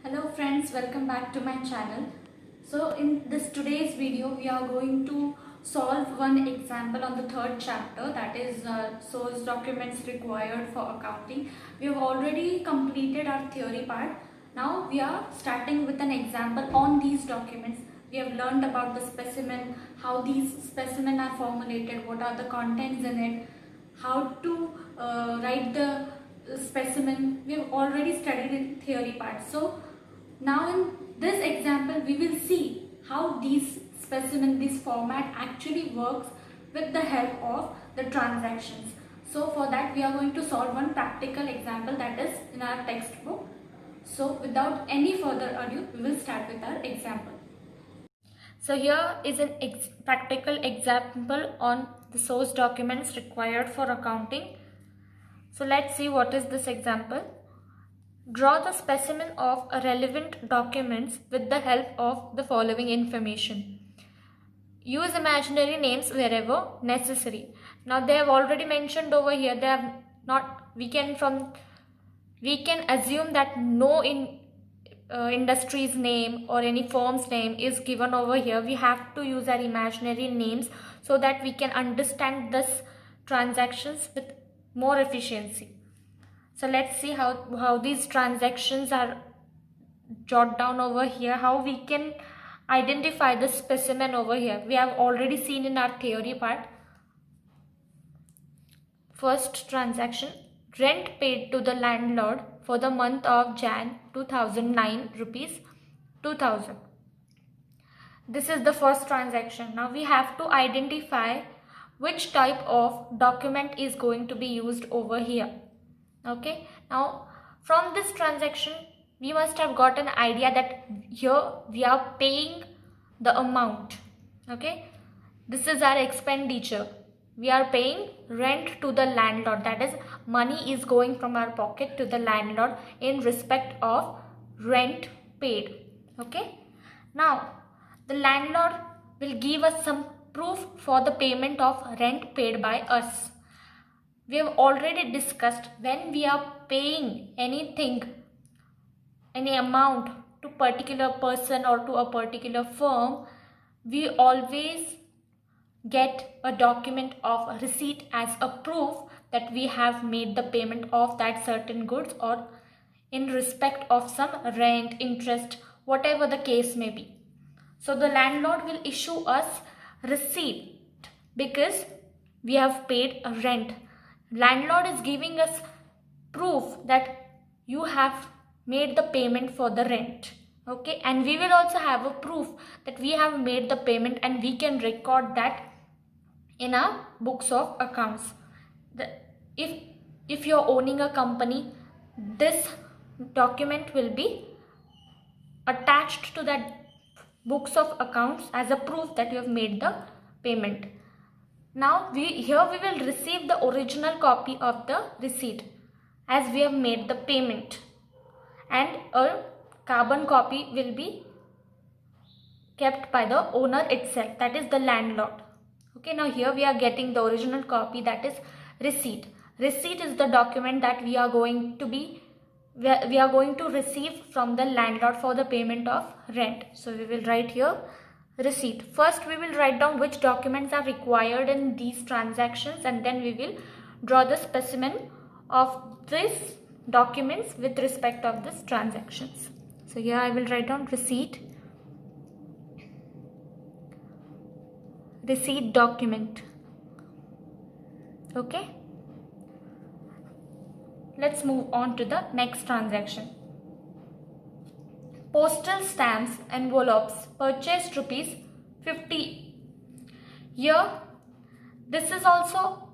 Hello friends, welcome back to my channel. So in this today's video we are going to solve one example on the third chapter, that is source documents required for accounting. We have already completed our theory part. Now we are starting with an example on these documents. We have learned about the specimen, how these specimen are formulated, what are the contents in it, how to write the specimen. We have already studied in theory part. So now in this example we will see how these specimen, this format actually works with the help of the transactions. So for that we are going to solve one practical example that is in our textbook. So without any further ado, we will start with our example. So here is an practical example on the source documents required for accounting. So let's see what is this example. Draw the specimen of relevant documents with the help of the following information. Use imaginary names wherever necessary. Now they have already mentioned over here, they have not, we can assume that no industry's name or any firm's name is given over here. We have to use our imaginary names so that we can understand this transactions with more efficiency. So let's see how these transactions are jotted down over here, how we can identify the specimen over here. We have already seen in our theory part. First transaction, rent paid to the landlord for the month of Jan 2009, rupees 2000. This is the first transaction. Now we have to identify which type of document is going to be used over here. Okay, now from this transaction we must have got an idea that here we are paying the amount. Okay, this is our expenditure. We are paying rent to the landlord, that is money is going from our pocket to the landlord in respect of rent paid. Okay, now the landlord will give us some proof for the payment of rent paid by us. We have already discussed, when we are paying anything, any amount to particular person or to a particular firm, we always get a document of receipt as a proof that we have made the payment of that certain goods or in respect of some rent, interest, whatever the case may be. So the landlord will issue us receipt because we have paid a rent. Landlord is giving us proof that you have made the payment for the rent. Okay, and we will also have a proof that we have made the payment, and we can record that in our books of accounts. If you're owning a company, this document will be attached to that books of accounts as a proof that you have made the payment. Now here we will receive the original copy of the receipt as we have made the payment, and a carbon copy will be kept by the owner itself, that is the landlord. Okay, now here we are getting the original copy, that is receipt. Receipt is the document that we are going to receive from the landlord for the payment of rent. So we will write here receipt. First we will write down which documents are required in these transactions, and then we will draw the specimen of these documents with respect of these transactions. So here I will write down receipt document. Okay, let's move on to the next transaction. Postal stamps, envelopes, purchased rupees 50. Here this is also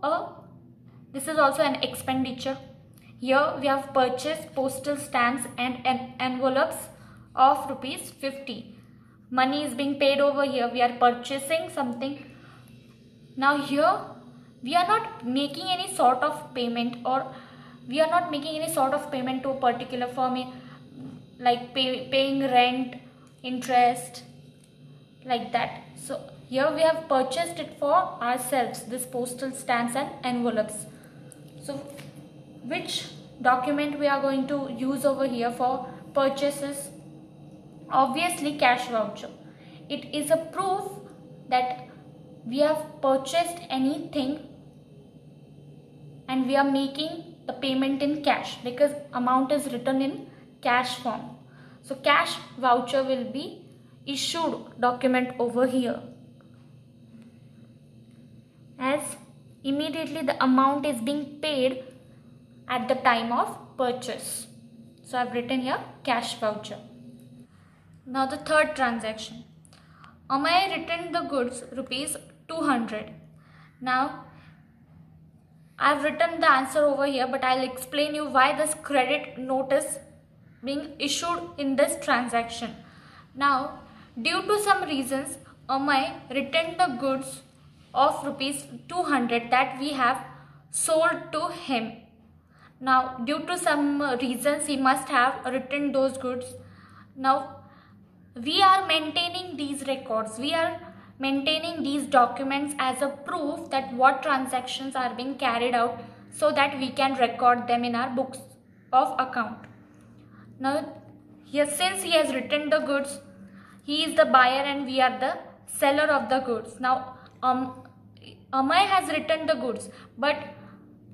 an expenditure. Here we have purchased postal stamps and envelopes of rupees 50. Money is being paid over here. We are purchasing something. Now here we are not making any sort of payment, or we are not making any sort of payment to a particular firm, like paying rent, interest, like that. So here we have purchased it for ourselves, this postal stamps and envelopes. So which document we are going to use over here for purchases? Obviously cash voucher. It is a proof that we have purchased anything and we are making the payment in cash because amount is written in cash form. So cash voucher will be issued document over here, as immediately the amount is being paid at the time of purchase. So I've written here cash voucher. Now the third transaction. Amay returned the goods rupees 200. Now I've written the answer over here, but I'll explain you why this credit notice being issued in this transaction. Now, due to some reasons, Amay returned the goods of rupees 200 that we have sold to him. Now, due to some reasons, he must have returned those goods. Now, we are maintaining these records. We are maintaining these documents as a proof that what transactions are being carried out, so that we can record them in our books of account. Now, here, since he has returned the goods, he is the buyer and we are the seller of the goods. Now, Amay has returned the goods, but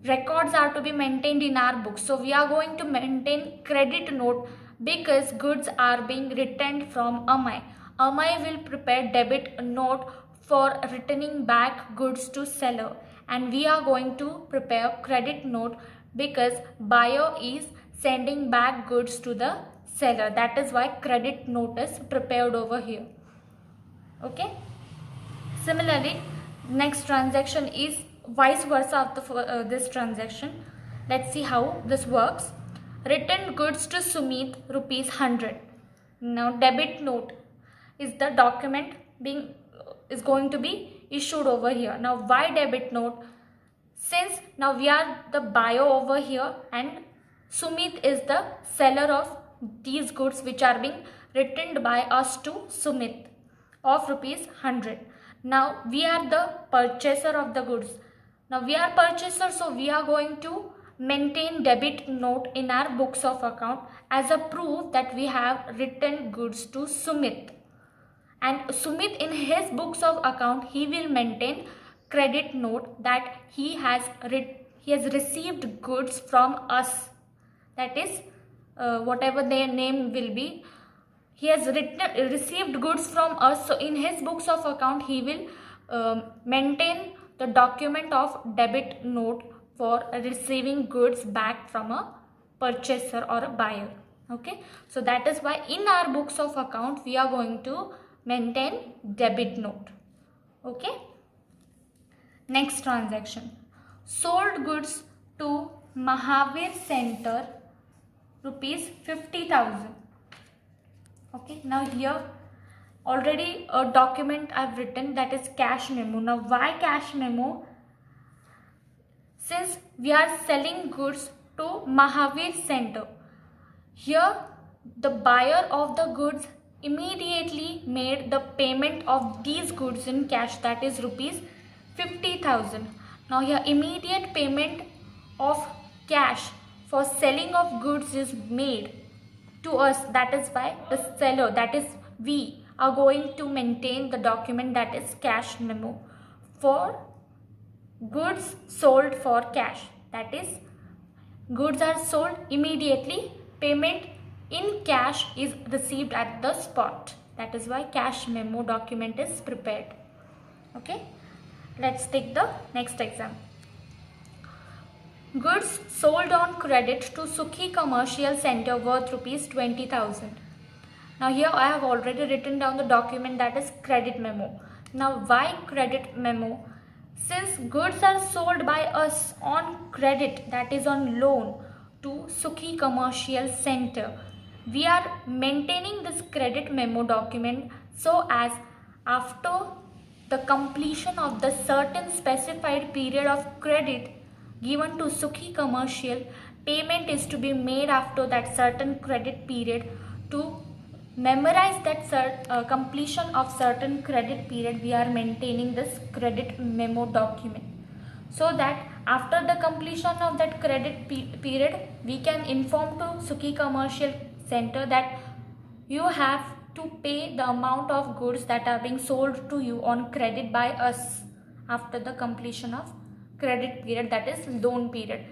records are to be maintained in our books. So we are going to maintain credit note because goods are being returned from Amay. Amay will prepare debit note for returning back goods to seller, and we are going to prepare credit note because buyer is sending back goods to the seller. That is why credit note is prepared over here. Okay. Similarly, next transaction is vice versa of this transaction. Let's see how this works. Returned goods to Sumit rupees 100. Now debit note is the document is going to be issued over here. Now why debit note? Since now we are the buyer over here and Sumit is the seller of these goods which are being returned by us to Sumit of rupees 100. Now we are the purchaser of the goods. Now we are purchaser, so we are going to maintain debit note in our books of account as a proof that we have returned goods to Sumit. And Sumit, in his books of account, he will maintain credit note that he has received goods from us. That is, whatever their name will be, he has received goods from us. So in his books of account, he will maintain the document of debit note for receiving goods back from a purchaser or a buyer. Okay, so that is why in our books of account we are going to maintain debit note. Okay, next transaction. Sold goods to Mahavir Center rupees 50,000. Okay, now here already a document I've written, that is cash memo. Now why cash memo? Since we are selling goods to Mahavir Center, here the buyer of the goods immediately made the payment of these goods in cash, that is rupees 50,000. Now here immediate payment of cash for selling of goods is made to us. That is why the seller, that is we, are going to maintain the document that is cash memo for goods sold for cash. That is, goods are sold immediately, payment in cash is received at the spot. That is why cash memo document is prepared. Okay, let's take the next example. Goods sold on credit to Sukhi Commercial Center worth rupees 20,000. Now here I have already written down the document that is credit memo. Now why credit memo? Since goods are sold by us on credit, that is on loan, to Sukhi Commercial Center, we are maintaining this credit memo document so as after the completion of the certain specified period of credit given to Sukhi Commercial, payment is to be made after that certain credit period. To memorize that completion of certain credit period, we are maintaining this credit memo document, so that after the completion of that credit period, we can inform to Sukhi Commercial center that you have to pay the amount of goods that are being sold to you on credit by us after the completion of credit period, that is loan period.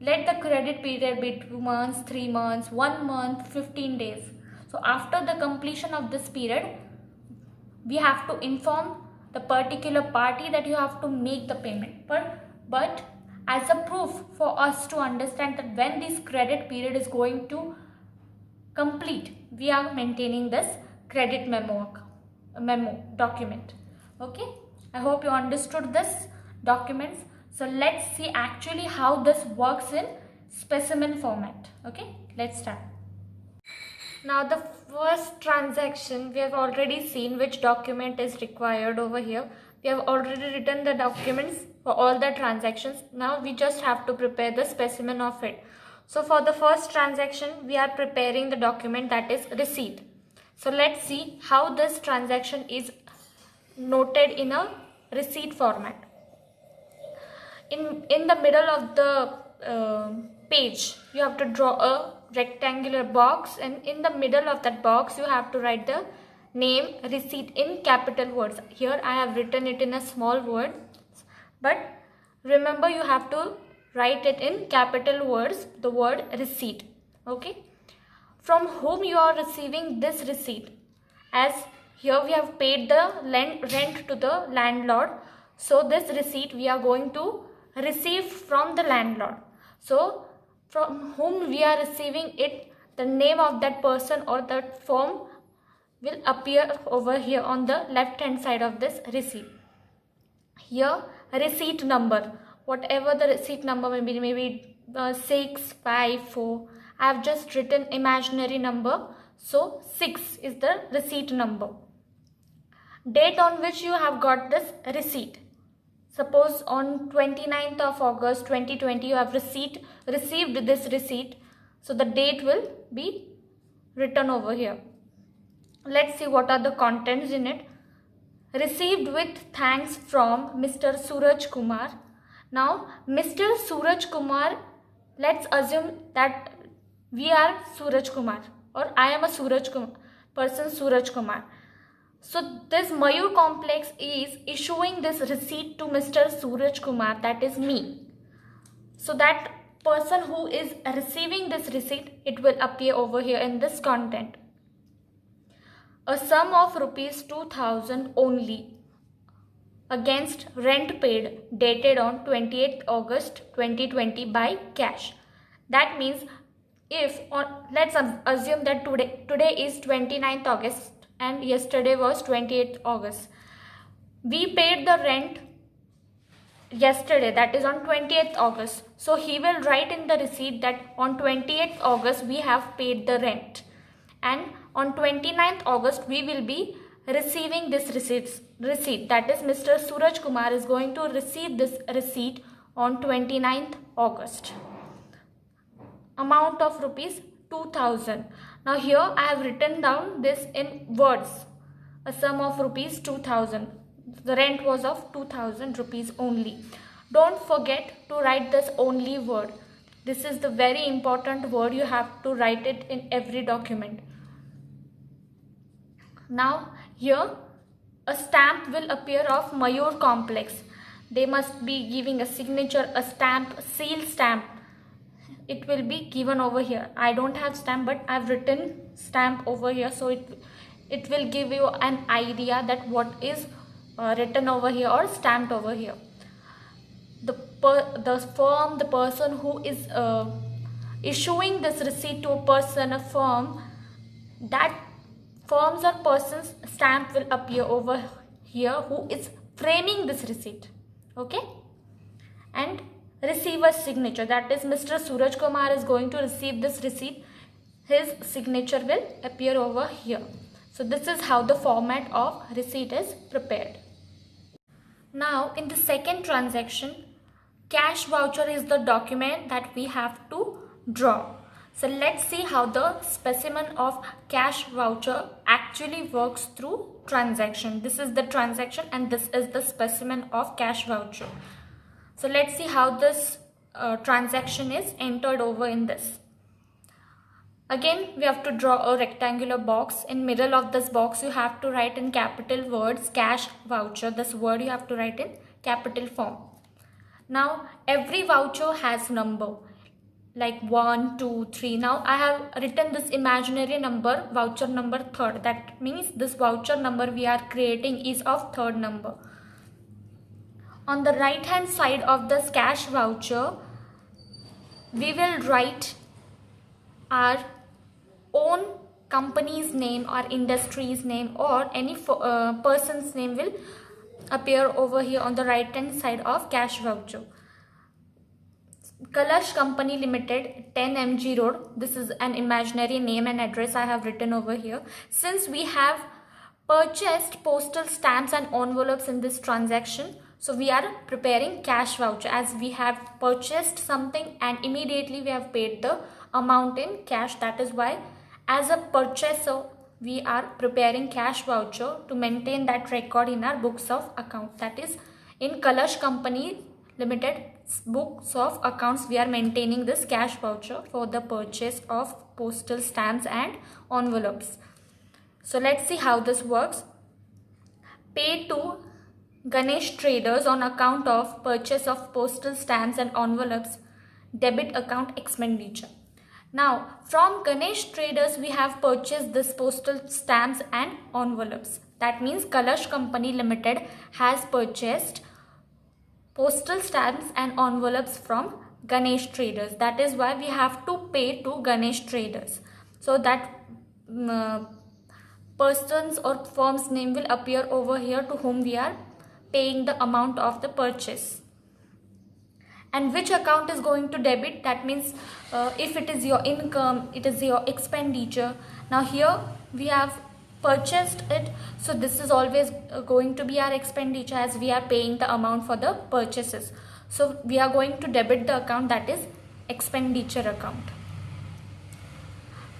Let the credit period be 2 months, 3 months, 1 month, 15 days. So after the completion of this period, we have to inform the particular party that you have to make the payment. But as a proof for us to understand that when this credit period is going to complete, we are maintaining this credit memo document. Okay, I hope you understood this documents. So let's see actually how this works in specimen format. Okay, let's start. Now the first transaction, we have already seen which document is required over here. We have already written the documents for all the transactions. Now we just have to prepare the specimen of it. So for the first transaction, we are preparing the document, that is receipt. So let's see how this transaction is noted in a receipt format. In the middle of the page, you have to draw a rectangular box, and in the middle of that box you have to write the name receipt in capital words. Here I have written it in a small word, but remember you have to write it in capital words, the word receipt. Okay, from whom you are receiving this receipt, as here we have paid the rent to the landlord, so this receipt we are going to receive from the landlord. So from whom we are receiving it, the name of that person or that firm will appear over here on the left hand side of this receipt. Here receipt number, whatever the receipt number may be, maybe 654, I have just written imaginary number, so 6 is the receipt number. Date on which you have got this receipt, suppose on 29th of August 2020 you have received this receipt, so the date will be written over here. Let's see what are the contents in it. Received with thanks from Mr. Suraj Kumar. Now Mr. Suraj Kumar, let's assume that we are Suraj Kumar, or I am a Suraj Kumar. So this Mayur Complex is issuing this receipt to Mr. Suraj Kumar, that is me. So that person who is receiving this receipt, it will appear over here in this content. A sum of rupees 2000 only against rent paid dated on 28th August 2020 by cash. That means let's assume that today is 29th August and yesterday was 28th August. We paid the rent yesterday, that is on 20th August. So he will write in the receipt that on 28th August we have paid the rent, and on 29th August we will be receiving this receipt, that is Mr. Suraj Kumar is going to receive this receipt on 29th August. Amount of rupees 2000. Now here I have written down this in words, a sum of rupees 2000. The rent was of 2000 rupees only. Don't forget to write this only word. This is the very important word, you have to write it in every document. Now here a stamp will appear of Mayur Complex. They must be giving a signature, a stamp, seal stamp. It will be given over here. I don't have stamp, but I've written stamp over here, so it will give you an idea that what is written over here or stamped over here. The firm, the person who is issuing this receipt to a person, a firm, that firms or person's stamp will appear over here who is framing this receipt. Okay, and receiver's signature, that is Mr. Suraj Kumar is going to receive this receipt, his signature will appear over here. So this is how the format of receipt is prepared. Now in the second transaction, cash voucher is the document that we have to draw. So let's see how the specimen of cash voucher actually works through transaction. This is the transaction and this is the specimen of cash voucher. So let's see how this transaction is entered over in this. Again, we have to draw a rectangular box. In middle of this box, you have to write in capital words cash voucher. This word you have to write in capital form. Now, every voucher has number like 1, 2, 3. Now, I have written this imaginary number, voucher number third. That means this voucher number we are creating is of third number. On the right hand side of this cash voucher, we will write our own company's name or industry's name, or any person's name will appear over here on the right hand side of cash voucher. Kalash Company Limited, 10 MG Road. This is an imaginary name and address I have written over here. Since we have purchased postal stamps and envelopes in this transaction, so we are preparing cash voucher, as we have purchased something and immediately we have paid the amount in cash. That is why as a purchaser we are preparing cash voucher to maintain that record in our books of account. That is, in Kalash Company Limited books of accounts, we are maintaining this cash voucher for the purchase of postal stamps and envelopes. So let's see how this works. Pay to Ganesh Traders on account of purchase of postal stamps and envelopes, debit account expenditure. Now, from Ganesh Traders we have purchased this postal stamps and envelopes. That means Kalash Company Limited has purchased postal stamps and envelopes from Ganesh Traders. That is why we have to pay to Ganesh Traders. So that person's or firm's name will appear over here to whom we are paying the amount of the purchase. And which account is going to debit? That means if it is your income, it is your expenditure. Now here we have purchased it, so this is always going to be our expenditure, as we are paying the amount for the purchases. So we are going to debit the account, that is expenditure account.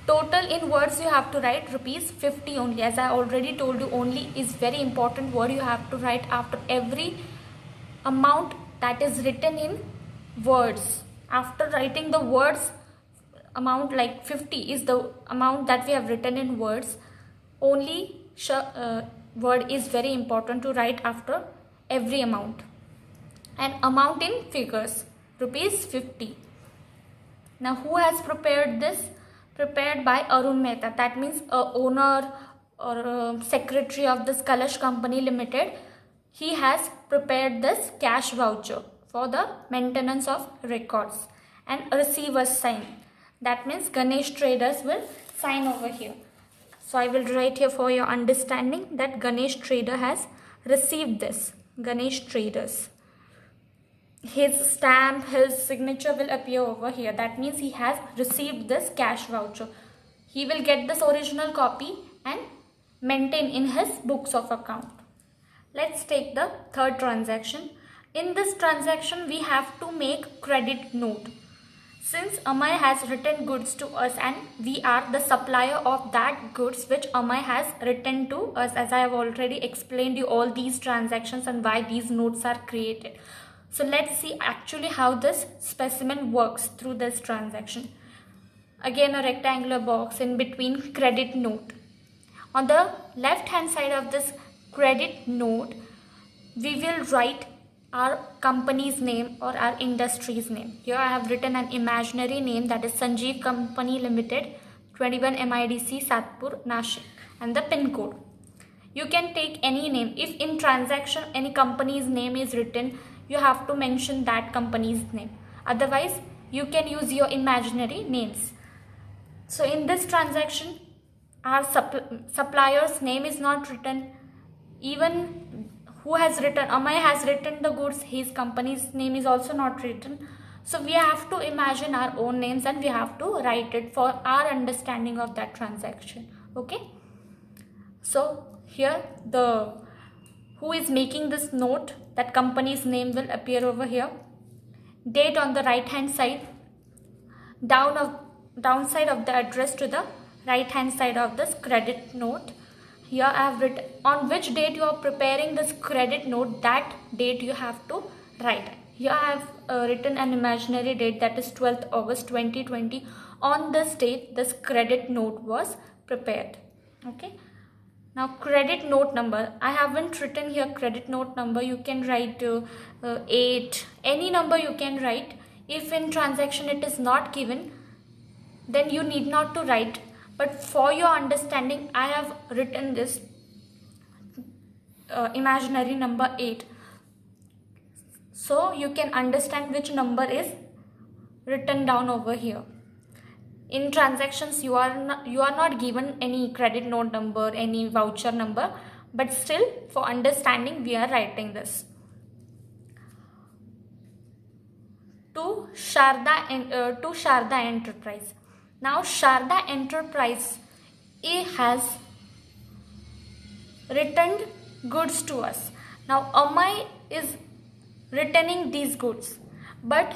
Total in words you have to write rupees 50 only. As I already told you, only is very important word you have to write after every amount that is written in words. After writing the words amount, like 50 is the amount that we have written in words, only word is very important to write after every amount. And amount in figures, rupees 50. Now who has prepared this? Prepared by Arun Mehta. That means a owner or a secretary of this Kalash Company Limited. He has prepared this cash voucher for the maintenance of records, and receivers sign. That means Ganesh Traders will sign over here. So I will write here for your understanding that Ganesh Trader has received this. Ganesh Traders. His stamp, his signature will appear over here. That means he has received this cash voucher. He will get this original copy and maintain in his books of account. Let's take the third transaction. In this transaction, we have to make credit note. Since Amay has written goods to us and we are the supplier of that goods which Amay has written to us, as I have already explained you all these transactions and why these notes are created. So let's see actually how this specimen works through this transaction. Again, a rectangular box, in between credit note. On the left hand side of this credit note, we will write our company's name or our industry's name. Here I have written an imaginary name, that is Sanjeev Company Limited, 21 MIDC, Satpur, Nashik, and the pin code. You can take any name. If in transaction any company's name is written, you have to mention that company's name. Otherwise, you can use your imaginary names. So in this transaction, our supplier's name is not written. Even who has written, Amay has written the goods, his company's name is also not written. So we have to imagine our own names and we have to write it for our understanding of that transaction. Okay. So here the who is making this note, that company's name will appear over here. Date on the right hand side, downside of the address to the right hand side of this credit note. Here I have written on which date you are preparing this credit note, that date you have to write. Here I have written an imaginary date, that is 12th August 2020. on this date this credit note was prepared. Okay. Now credit note number, I haven't written here credit note number. You can write 8, any number you can write. If in transaction it is not given, then you need not to write, but for your understanding I have written this imaginary number 8, so you can understand which number is written down over here. In transactions you are not given any credit note number, any voucher number, but still for understanding we are writing this. To Sharda Enterprise. Now Sharda Enterprise has returned goods to us. Now Amay is returning these goods, but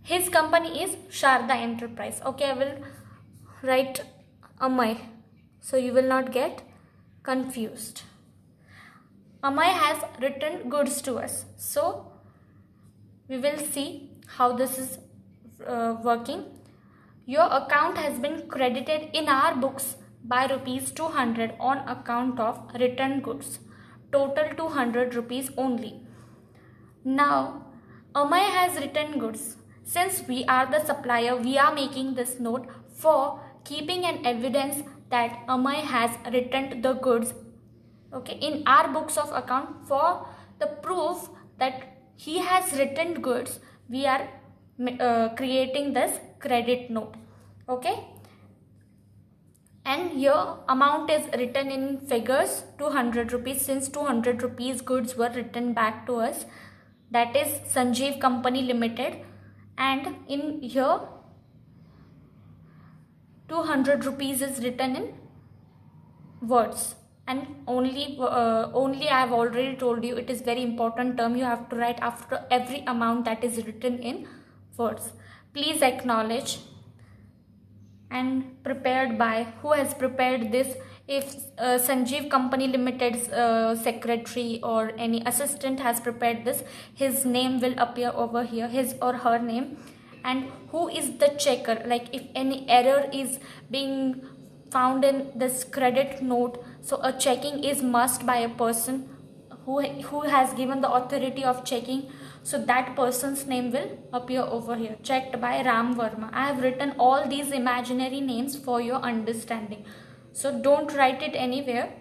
his company is Sharda Enterprise. Okay, I will write Amay so you will not get confused. Amay has returned goods to us. So we will see how this is working. Your account has been credited in our books by rupees 200 on account of returned goods. Total 200 rupees only. Now Amay has returned goods. Since we are the supplier, we are making this note for keeping an evidence that Amay has returned the goods, okay, in our books of account. For the proof that he has returned goods, we are creating this credit note. Okay, and here amount is written in figures 200 rupees, since 200 rupees goods were written back to us, that is Sanjeev Company Limited. And in here 200 rupees is written in words, and only I have already told you, it is very important term you have to write after every amount that is written in words. Please acknowledge. And prepared by, who has prepared this? If Sanjeev Company Limited's secretary or any assistant has prepared this, his name will appear over here, his or her name. And who is the checker? Like if any error is being found in this credit note, so a checking is must by a person who has given the authority of checking. So that person's name will appear over here, checked by Ram Verma. I have written all these imaginary names for your understanding, so don't write it anywhere.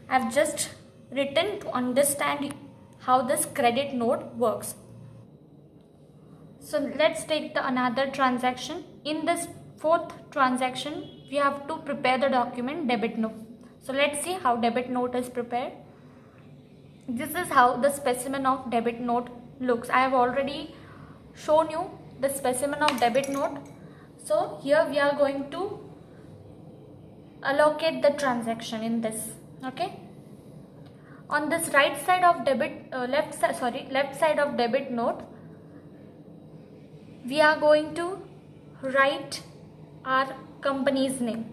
I have just written to understand how this credit note works. So let's take the another transaction. In this fourth transaction, we have to prepare the document debit note. So let's see how debit note is prepared. This is how the specimen of debit note looks. I have already shown you the specimen of debit note. So here we are going to allocate the transaction in this. Okay, on this right side of left side of debit note, we are going to write our company's name.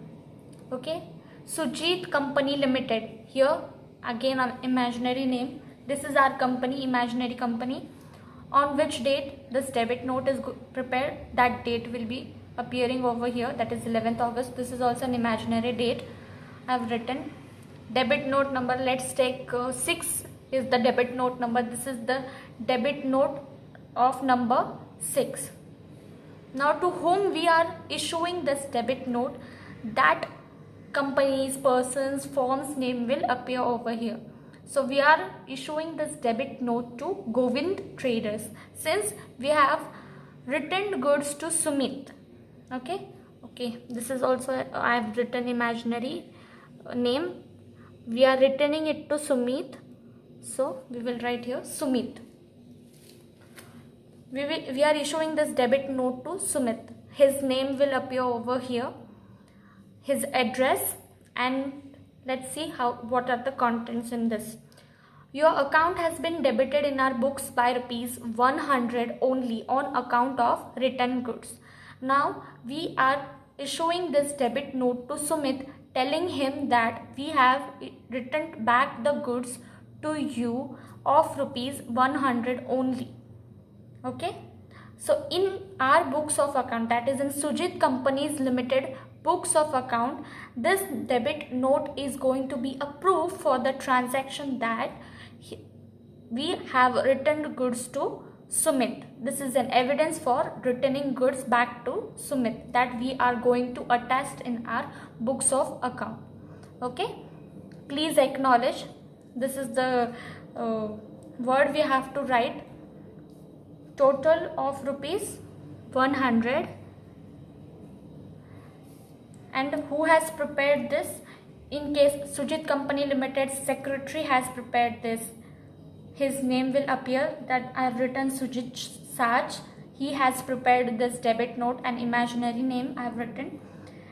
Okay, Sujit Company Limited. Here again an imaginary name. This is our company, imaginary company. On which date this debit note is prepared, that date will be appearing over here, that is 11th August. This is also an imaginary date. I have written debit note number. Let's take 6 is the debit note number. This is the debit note of number 6. Now to whom we are issuing this debit note, that company's, person's, firm's name will appear over here. So we are issuing this debit note to Govind Traders, since we have returned goods to Sumit. Okay, this is also I have written imaginary name. We are returning it to Sumit, so we will write here Sumit. We are issuing this debit note to Sumit. His name will appear over here, his address, and let's see what are the contents in this. Your account has been debited in our books by rupees 100 only on account of return goods. Now we are issuing this debit note to Sumit, telling him that we have returned back the goods to you of rupees 100 only. Okay, So in our books of account, that is in Sujit Companies Limited books of account, this debit note is going to be a proof for the transaction that we have returned goods to Sumit. This is an evidence for returning goods back to Sumit that we are going to attest in our books of account. Okay, please acknowledge. This is the word we have to write. Total of rupees 100. And who has prepared this? In case Sujit Company Limited secretary has prepared this, his name will appear that I have written Sujit Saj. He has prepared this debit note, an imaginary name I have written.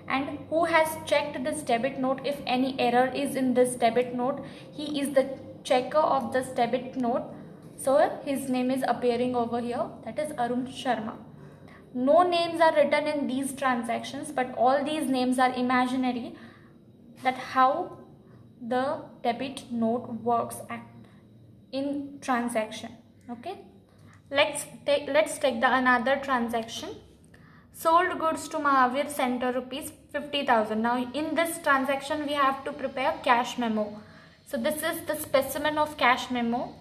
And who has checked this debit note? If any error is in this debit note, he is the checker of this debit note. So his name is appearing over here, that is Arun Sharma. No names are written in these transactions, but all these names are imaginary. That how the debit note works in transaction. Okay, let's take the another transaction. Sold goods to Mahavir Center rupees 50,000. Now in this transaction we have to prepare cash memo. So this is the specimen of cash memo.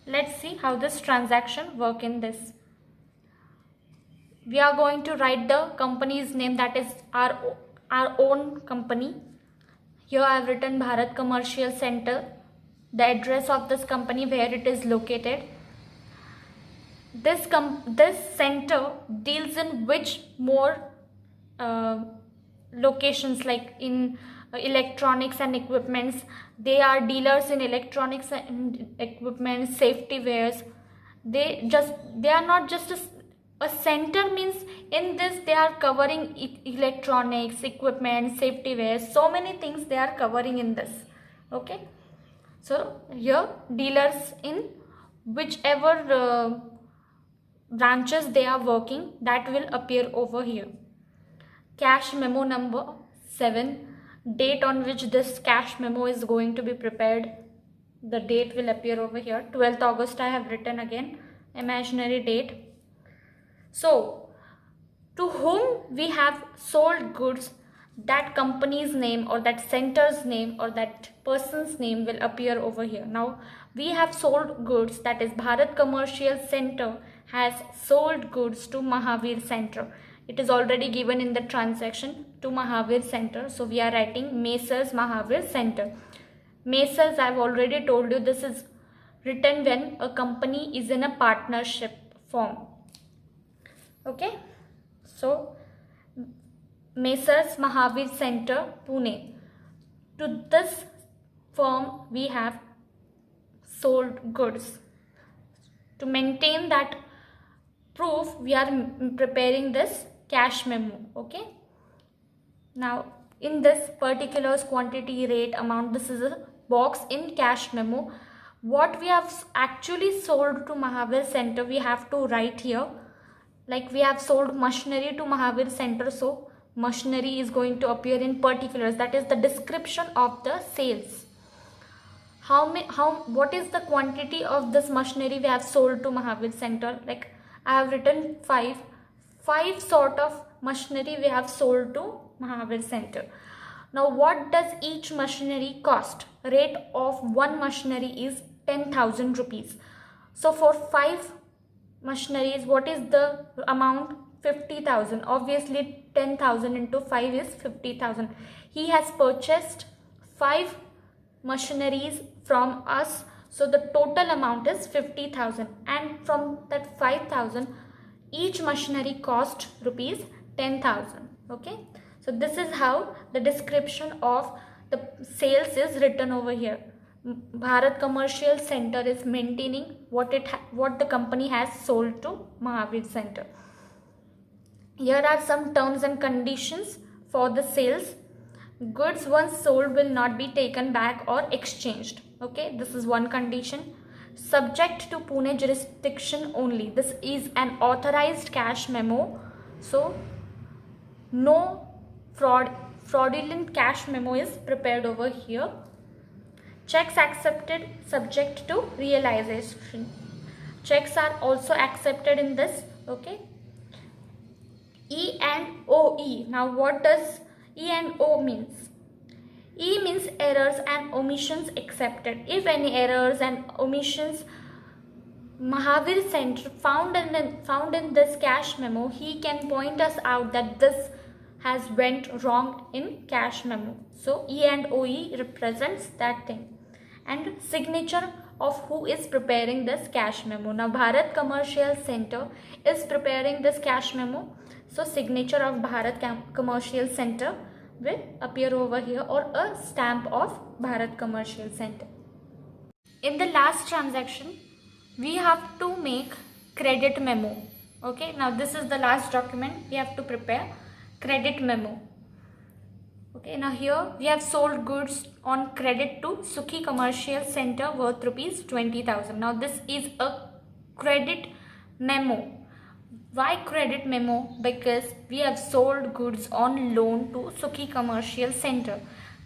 Let's see how this transaction work in this. We are going to write the company's name, that is our own company. Here I have written Bharat Commercial Center, the address of this company, where it is located. This center deals in which more locations, like in electronics and equipments. They are dealers in electronics and equipment, safety wares. They are not just a center, means in this they are covering electronics, equipment, safety wares, so many things they are covering in this. Okay, so here dealers in whichever branches they are working, that will appear over here. Cash memo number 7, date on which this cash memo is going to be prepared, the date will appear over here. 12th August I have written, again imaginary date. So to whom we have sold goods, that company's name or that center's name or that person's name will appear over here. Now we have sold goods, that is Bharat Commercial Center has sold goods to Mahavir Center. It is already given in the transaction, to Mahavir Center. So we are writing Messrs Mahavir Center. Messrs, I have already told you, this is written when a company is in a partnership form. Okay, so Messrs Mahavir Center, Pune. To this firm we have sold goods. To maintain that proof, we are preparing this cash memo. Okay, now in this particulars, quantity, rate, amount, this is a box in cash memo. What we have actually sold to Mahavir Center, we have to write here. Like we have sold machinery to Mahavir Center, so machinery is going to appear in particulars, that is the description of the sales. What is the quantity of this machinery we have sold to Mahavir Center? Like I have written 5 sort of machinery we have sold to Mahavir Center. Now what does each machinery cost? Rate of one machinery is 10,000 rupees. So for 5 machineries, what is the amount? 50,000. Obviously 10,000 into 5 is 50,000. He has purchased 5 machineries from us, so the total amount is 50,000, and from that 5,000 each machinery cost rupees 10,000. Okay, so this is how the description of the sales is written over here. Bharat Commercial Center is maintaining what the company has sold to Mahavir Center. Here are some terms and conditions for the sales. Goods once sold will not be taken back or exchanged. Okay, this is one condition. Subject to Pune jurisdiction only. This is an authorized cash memo, so no fraudulent cash memo is prepared over here. Checks accepted subject to realization. Checks are also accepted in this Okay. E and OE. Now what does E and O means? E means errors and omissions accepted. If any errors and omissions Mahavir Center found in this cache memo, he can point us out that this has went wrong in cache memo. So E and OE represents that thing. And signature of who is preparing this cache memo. Now Bharat Commercial Center is preparing this cache memo. So signature of Bharat Commercial Center will appear over here, or a stamp of Bharat Commercial Center. In the last transaction, we have to make credit memo. Okay, now this is the last document we have to prepare, credit memo. Okay, now here we have sold goods on credit to Sukhi Commercial Center worth rupees 20,000. Now this is a credit memo. Why credit memo? Because we have sold goods on loan to Sukhi Commercial Center.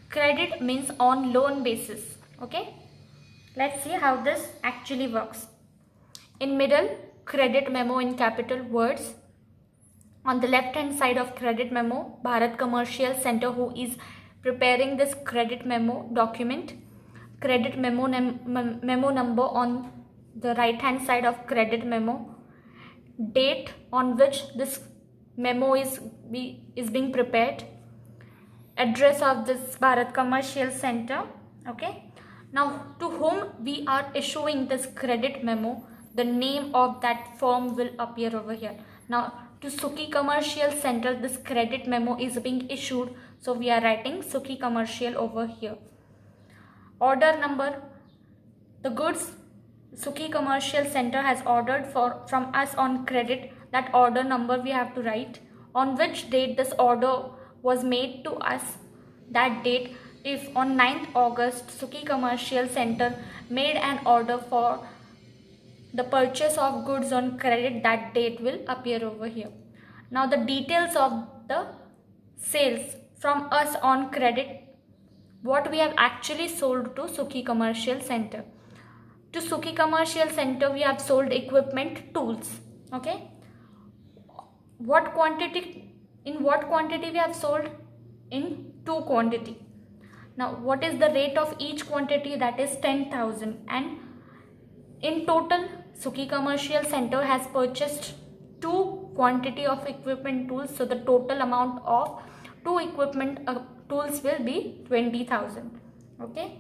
Credit means on loan basis. Okay, let's see how this actually works. In middle, credit memo in capital words. On the left hand side of credit memo, Bharat Commercial Center who is preparing this credit memo document. Credit memo number on the right hand side of credit memo. Date on which this memo is being prepared. Address of this Bharat Commercial Center. Okay. Now to whom we are issuing this credit memo, the name of that firm will appear over here. Now to Sukhi Commercial Center, this credit memo is being issued, so we are writing Sukhi Commercial over here. Order number, the goods Sukhi Commercial Center has ordered from us on credit, that order number we have to write. On which date this order was made to us, that date. If on 9th August Sukhi Commercial Center made an order for the purchase of goods on credit, that date will appear over here. Now the details of the sales from us on credit, what we have actually sold to Sukhi Commercial Center. To Sukhi Commercial Center we have sold equipment, tools. Okay. What quantity? In what quantity we have sold? In 2 quantity. Now what is the rate of each quantity? That is 10,000. And in total Sukhi Commercial Center has purchased 2 quantity of equipment tools. So the total amount of 2 equipment tools will be 20,000. Okay.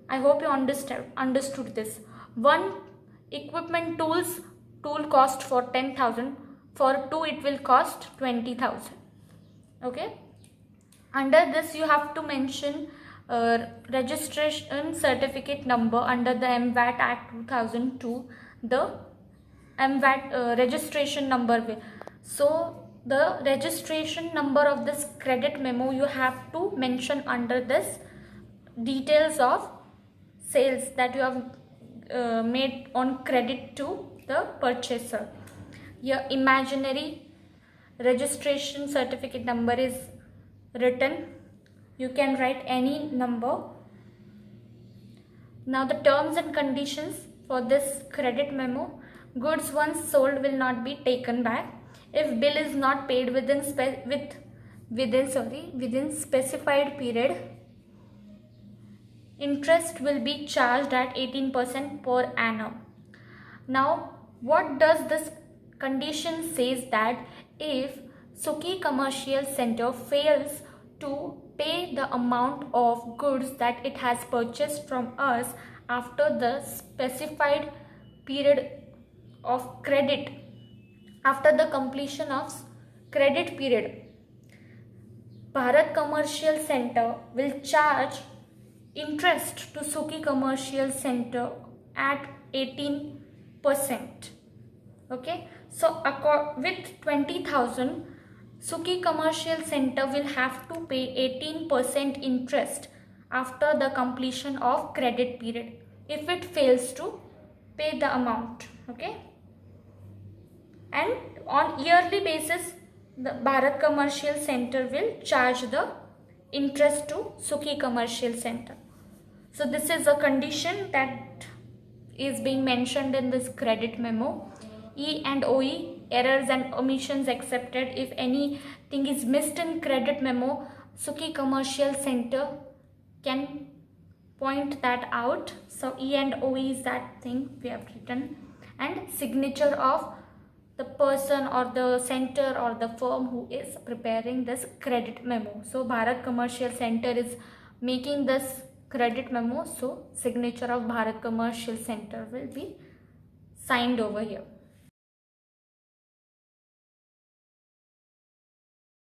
I hope you understood this. 1 equipment tool cost for 10,000. For 2 it will cost 20,000. Okay. Under this you have to mention registration certificate number under the MVAT Act 2002. The MVAT registration number will. So the registration number of this credit memo you have to mention under this details of sales that you have made on credit to the purchaser. Your imaginary registration certificate number is written. You can write any number. Now the terms and conditions for this credit memo. Goods once sold will not be taken back. If bill is not paid within specified period, interest will be charged at 18% per annum. Now what does this condition says? That if Sukhi Commercial Center fails to pay the amount of goods that it has purchased from us after the specified period of credit, after the completion of credit period, Bharat Commercial Center will charge interest to Sukhi Commercial Center at 18%. Okay, so with 20,000, Sukhi Commercial Center will have to pay 18% interest after the completion of credit period if it fails to pay the amount. Okay, and on yearly basis the Bharat Commercial Center will charge the interest to Sukhi Commercial Center. So this is a condition that is being mentioned in this credit memo. E and OE errors and omissions accepted. If anything is missed in credit memo, Suki Commercial Center can point that out. So E and O is that thing we have written, and signature of the person or the center or the firm who is preparing this credit memo. So Bharat Commercial Center is making this credit memo, so signature of Bharat Commercial Center will be signed over here.